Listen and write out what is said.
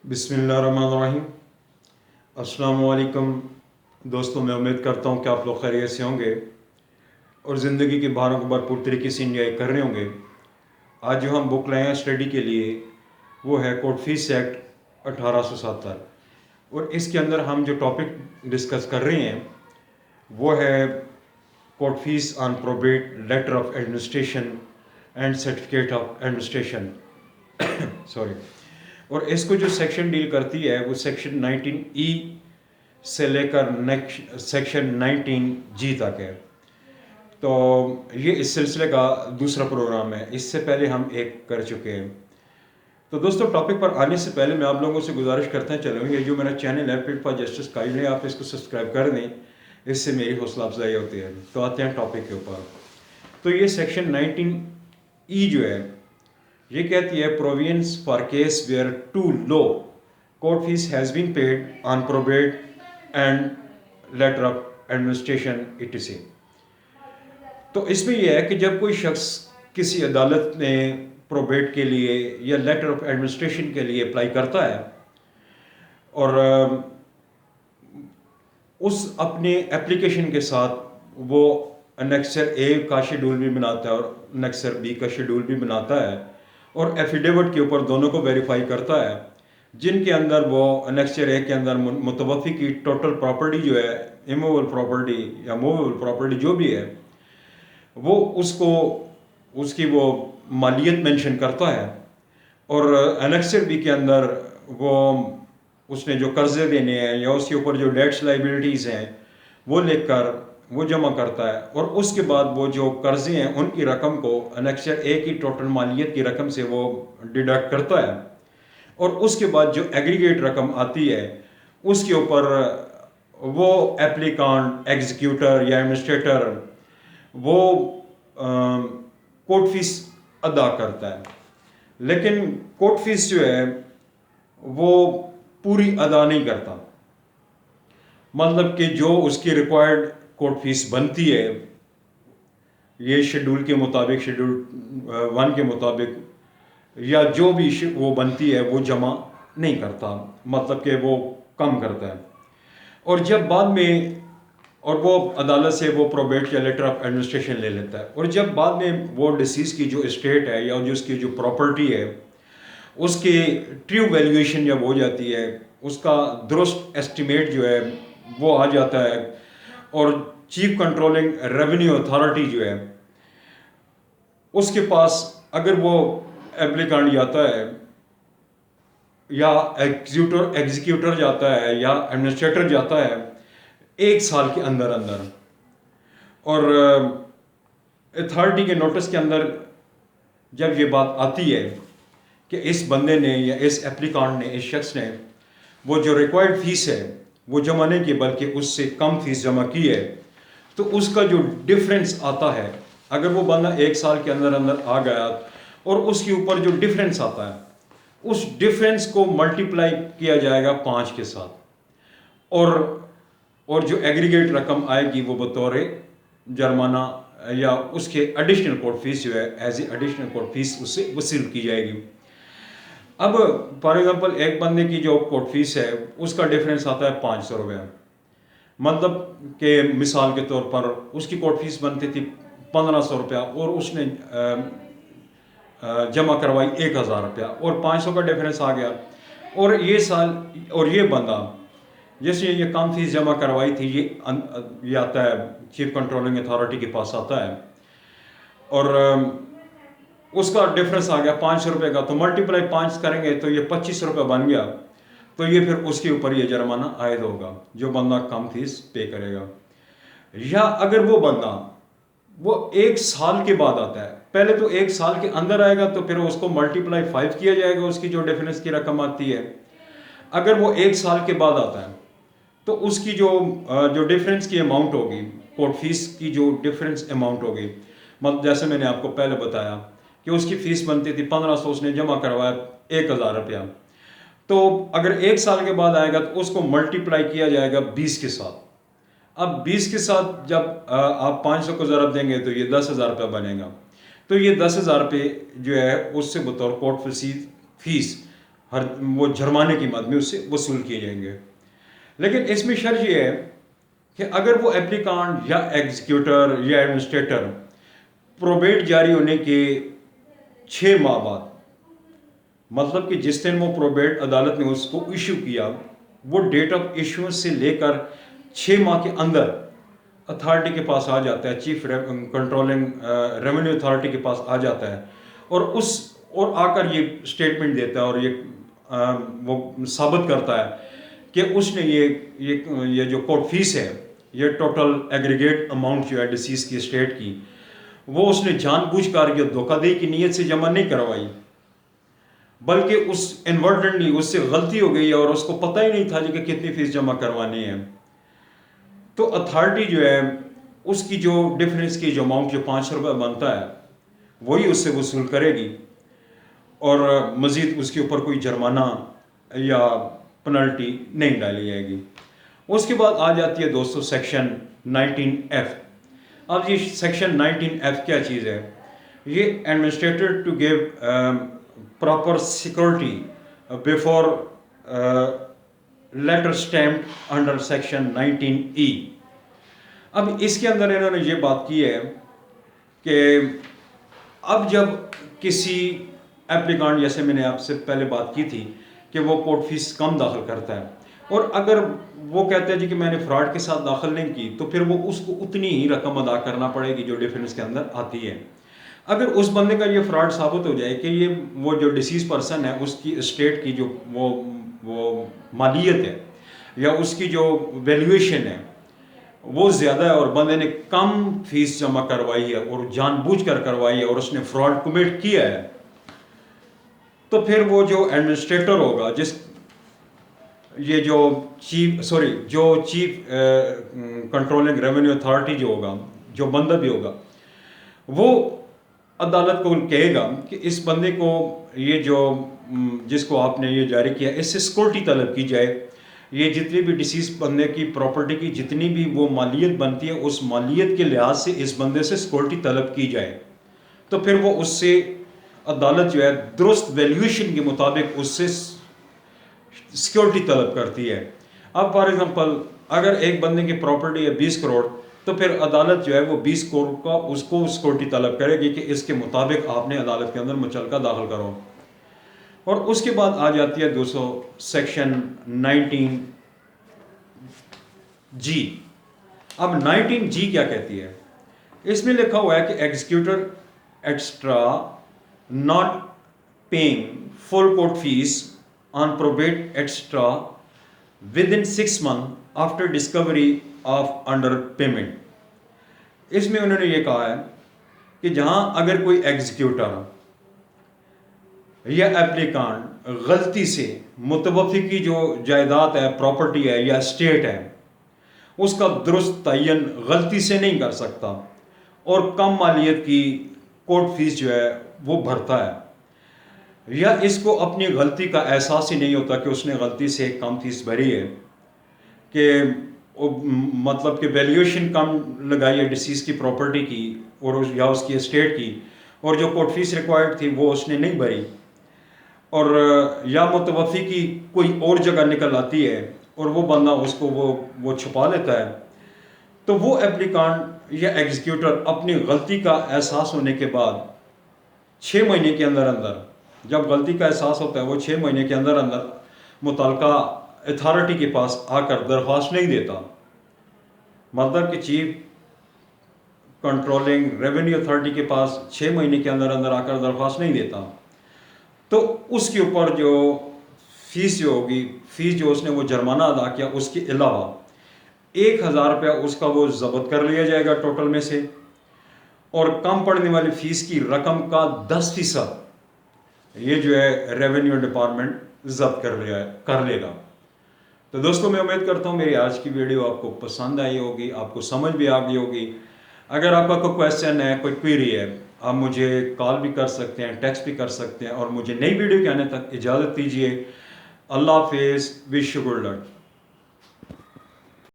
बिस्मिल्लाहिर्रहमानिर्रहीम। अस्सलाम वालेकुम दोस्तों, मैं उम्मीद करता हूँ कि आप लोग खैरियत से होंगे और ज़िंदगी की बहारों को भरपूर तरीके से इंजॉय कर रहे होंगे। आज जो हम बुक लाए हैं स्टडी के लिए वो है कोर्ट फीस एक्ट 1870, और इसके अंदर हम जो टॉपिक डिस्कस कर रहे हैं वो है court fee on probate, letter of administration and certificate of administration sorry. और इसको जो सेक्शन डील करती है वो सेक्शन 19E से लेकर नेक्स्ट सेक्शन 19G तक है। तो ये इस सिलसिले का दूसरा प्रोग्राम है, इससे पहले हम एक कर चुके हैं। तो दोस्तों, टॉपिक पर आने से पहले मैं आप लोगों से गुजारिश करता चलूँ, ये जो मेरा चैनल है पिट फॉर जस्टिस काइंड है, आप इसको सब्सक्राइब कर दें, इससे मेरी हौसला अफजाई होती है। तो आते हैं टॉपिक के ऊपर। तो ये सेक्शन 19E जो है ये कहती है provisions for case where too low court fee has been paid on probate and letter of administration etc। तो इसमें यह है कि जब कोई शख्स किसी अदालत में प्रोबेट के लिए या लेटर ऑफ एडमिनिस्ट्रेशन के लिए अप्लाई करता है और उस अपने एप्लीकेशन के साथ वो अनेक्सर ए का शेड्यूल भी बनाता है और अनेक्सर बी का शेड्यूल भी बनाता है और एफिडेविट के ऊपर दोनों को वेरीफाई करता है, जिनके अंदर वो अनेक्सर ए के अंदर मुतवफ़ी की टोटल प्रॉपर्टी जो है, इमूवेबल प्रॉपर्टी या मूवेबल प्रॉपर्टी जो भी है, वो उसको उसकी वो मालियत मेंशन करता है, और अनेक्सर बी के अंदर वो उसने जो कर्जे देने हैं या उसके ऊपर जो डेट्स लाइबिलिटीज़ हैं वो लेकर वो जमा करता है, और उसके बाद वो जो कर्जे हैं उनकी रकम को अनेक्सर ए की टोटल मालियत की रकम से वो डिडक्ट करता है, और उसके बाद जो एग्रीगेट रकम आती है उसके ऊपर वो एप्लीकांट, एग्जीक्यूटर या एडमिनिस्ट्रेटर वो कोर्ट फीस अदा करता है। लेकिन कोर्ट फीस जो है वो पूरी अदा नहीं करता, मतलब कि जो उसकी रिक्वायर्ड कोर्ट फीस बनती है ये शेड्यूल के मुताबिक, शेड्यूल 1 के मुताबिक या जो भी वो बनती है वो जमा नहीं करता, मतलब कि वो कम करता है। और जब बाद में और वो अदालत से वो प्रोबेट या लेटर ऑफ एडमिनिस्ट्रेशन ले लेता है, और जब बाद में वो डिसीज़ की जो एस्टेट है या जो उसकी जो प्रॉपर्टी है उसकी ट्रू वैल्यूएशन जब हो जाती है, उसका दुरुस्त एस्टिमेट जो है वो आ जाता है, और चीफ कंट्रोलिंग रेवेन्यू अथॉरिटी जो है उसके पास अगर वो एप्लीकांट जाता है या एग्जीक्यूटर जाता है या एडमिनिस्ट्रेटर जाता है 1 साल के अंदर अंदर, और अथॉरिटी के नोटिस के अंदर जब ये बात आती है कि इस बंदे ने या इस एप्लीकांट ने, इस शख्स ने वो जो रिक्वायर्ड फीस है वो जमा नहीं की बल्कि उससे कम फीस जमा की है, तो उसका जो डिफरेंस आता है, अगर वो बंदा 1 साल के अंदर अंदर आ गया और उसके ऊपर जो डिफरेंस आता है उस डिफरेंस को मल्टीप्लाई किया जाएगा 5 के साथ, और जो एग्रीगेट रकम आएगी वो बतौर जुर्माना या उसके एडिशनल कोर्ट फीस जो है as a additional court fee उससे वसूल की जाएगी। अब फॉर एग्जांपल एक बंदे की जो कोर्ट फीस है उसका डिफरेंस आता है 500 रुपये, मतलब कि मिसाल के तौर पर उसकी कोर्ट फीस बनती थी 1500 रुपया और उसने जमा करवाई 1000 रुपया और 500 का डिफरेंस आ गया, और ये साल और ये बंदा जैसे ये कम फीस जमा करवाई थी ये आता है चीफ कंट्रोलिंग अथॉरिटी के पास आता है, और उसका डिफरेंस आ गया 500 रुपये का, तो मल्टीप्लाई 5 करेंगे तो ये 25 रुपये बन गया, तो ये फिर उसके ऊपर ये जुर्माना आयद होगा जो बंदा कम फीस पे करेगा। या अगर वो बंदा वो 1 साल के बाद आता है, पहले तो 1 साल के अंदर आएगा तो फिर उसको मल्टीप्लाई 5 किया जाएगा उसकी जो डिफरेंस की रकम आती है। अगर वो 1 साल के बाद आता है तो उसकी जो डिफरेंस की अमाउंट होगी, कोर्ट फीस की जो डिफरेंस अमाउंट होगी, मतलब जैसे मैंने आपको पहले बताया कि उसकी फ़ीस बनती थी 1500, उसने जमा करवाया 1000 रुपया, तो अगर 1 साल के बाद आएगा तो उसको मल्टीप्लाई किया जाएगा 20 के साथ। अब 20 के साथ जब आप 500 को ज़रब देंगे तो ये 10,000 रुपया बनेगा, तो ये 10,000 रुपये जो है उससे बतौर कोर्ट फीस ہر وہ جرمانے کی مد میں اس سے وصول کیے جائیں گے. لیکن اس میں شرط یہ ہے کہ اگر وہ اپلیکانٹ یا ایگزیکیوٹر یا ایڈمنسٹریٹر پروبیٹ جاری ہونے کے 6 ماہ بعد، مطلب کہ جس دن وہ پروبیٹ عدالت نے اس کو ایشو کیا، وہ ڈیٹ آف ایشوئنس سے لے کر 6 ماہ کے اندر اتھارٹی کے پاس آ جاتا ہے، چیف کنٹرولنگ ریونیو اتھارٹی کے پاس آ جاتا ہے، اور آ کر یہ اسٹیٹمنٹ دیتا ہے اور وہ ثابت کرتا ہے کہ اس نے یہ جو کورٹ فیس ہے، یہ ٹوٹل ایگریگیٹ اماؤنٹ جو ہے ڈسیز کی اسٹیٹ کی، وہ اس نے جان بوجھ کر یہ دھوکہ دہی کی نیت سے جمع نہیں کروائی، بلکہ اس انورٹنٹلی اس سے غلطی ہو گئی اور اس کو پتہ ہی نہیں تھا کہ کتنی فیس جمع کروانی ہے. تو اتھارٹی جو ہے اس کی جو ڈفرینس کی جو اماؤنٹ جو 500 روپے بنتا ہے وہی اس سے وصول کرے گی، اور مزید اس کے اوپر کوئی جرمانہ یا پنلٹی نہیں ڈالی جائے گی. اس کے بعد آ جاتی ہے دوستو سیکشن 19F. اب یہ سیکشن 19F کیا چیز ہے؟ یہ administrator to give proper security before letter stamp under section 19E. اب اس کے اندر انہوں نے یہ بات کی ہے کہ اب جب کسی ایپلیکانٹ، جیسے میں نے آپ سے پہلے بات کی تھی کہ وہ کورٹ فیس کم داخل کرتا ہے، اور اگر وہ کہتا ہے جی کہ میں نے فراڈ کے ساتھ داخل نہیں کی، تو پھر وہ اس کو اتنی ہی رقم ادا کرنا پڑے گی جو ڈیفرنس کے اندر آتی ہے. اگر اس بندے کا یہ فراڈ ثابت ہو جائے کہ وہ جو ڈیسیز پرسن ہے اس کی اسٹیٹ کی جو وہ مالیت ہے یا اس کی جو ویلیویشن ہے وہ زیادہ ہے، اور بندے نے کم فیس جمع کروائی ہے اور جان بوجھ کر کروائی ہے اور اس نے فراڈ کمٹ کیا ہے، تو پھر وہ جو ایڈمنسٹریٹر ہوگا، جو چیف کنٹرولنگ ریونیو اتھارٹی جو ہوگا، جو بندہ بھی ہوگا، وہ عدالت کو کہے گا کہ اس بندے کو جس کو آپ نے یہ جاری کیا، اس سے سیکورٹی طلب کی جائے. یہ جتنی بھی ڈیسیز بندے کی پراپرٹی کی جتنی بھی وہ مالیت بنتی ہے، اس مالیت کے لحاظ سے اس بندے سے سیکورٹی طلب کی جائے. تو پھر وہ اس سے عدالت جو ہے درست ویلیویشن کے مطابق اس سے سیکورٹی طلب کرتی ہے. اب فار ایگزامپل اگر ایک بندے کی پراپرٹی ہے 20 کروڑ، تو پھر عدالت جو ہے وہ 20 کروڑ کا اس کو سیکورٹی طلب کرے گی کہ اس کے مطابق آپ نے عدالت کے اندر مچلکہ داخل کرو. اور اس کے بعد آ جاتی ہے دوستو سیکشن 19G. اب 19G کیا کہتی ہے؟ اس میں لکھا ہوا ہے کہ ایگزیکیوٹر extra not paying full court fees on probate extra within 6 months after discovery of underpayment. اس میں انہوں نے یہ کہا ہے کہ جہاں اگر کوئی ایگزیکیوٹر یا ایپلیکانٹ غلطی سے متوفی کی جو جائیداد ہے، پراپرٹی ہے یا اسٹیٹ ہے، اس کا درست تعین غلطی سے نہیں کر سکتا اور کم مالیت کی کورٹ فیس جو ہے وہ بھرتا ہے، یا اس کو اپنی غلطی کا احساس ہی نہیں ہوتا کہ اس نے غلطی سے کم فیس بھری ہے، کہ مطلب کہ ویلیویشن کم لگائی ہے ڈیسیز کی پراپرٹی کی اور یا اس کی اسٹیٹ کی، اور جو کورٹ فیس ریکوائرڈ تھی وہ اس نے نہیں بھری، اور یا متوفی کی کوئی اور جگہ نکل آتی ہے اور وہ بندہ اس کو وہ چھپا لیتا ہے، تو وہ ایپلیکانٹ یا ایگزیکیوٹر اپنی غلطی کا احساس ہونے کے بعد 6 مہینے کے اندر جب غلطی کا احساس ہوتا ہے وہ 6 مہینے کے اندر متعلقہ اتھارٹی کے پاس آ کر درخواست نہیں دیتا. مطلب کہ چیف کنٹرولنگ ریونیو اتھارٹی کے پاس 6 مہینے کے اندر آ کر درخواست نہیں دیتا، تو اس کے اوپر جو فیس جو اس نے وہ جرمانہ ادا کیا، اس کے علاوہ 1000 روپیہ اس کا وہ ضبط کر لیا جائے گا ٹوٹل میں سے، اور کم پڑنے والی فیس کی رقم کا 10% یہ جو ہے ریونیو ڈپارٹمنٹ ضبط کر لے گا. تو دوستوں میں امید کرتا ہوں میری آج کی ویڈیو آپ کو پسند آئی ہوگی، آپ کو سمجھ بھی آ گئی ہوگی. اگر آپ کا کوئی کویسچن ہے، کوئی کوئری ہے، آپ مجھے کال بھی کر سکتے ہیں، ٹیکسٹ بھی کر سکتے ہیں، اور مجھے نئی ویڈیو کے آنے تک اجازت دیجیے. اللہ حافظ. Wish you good luck.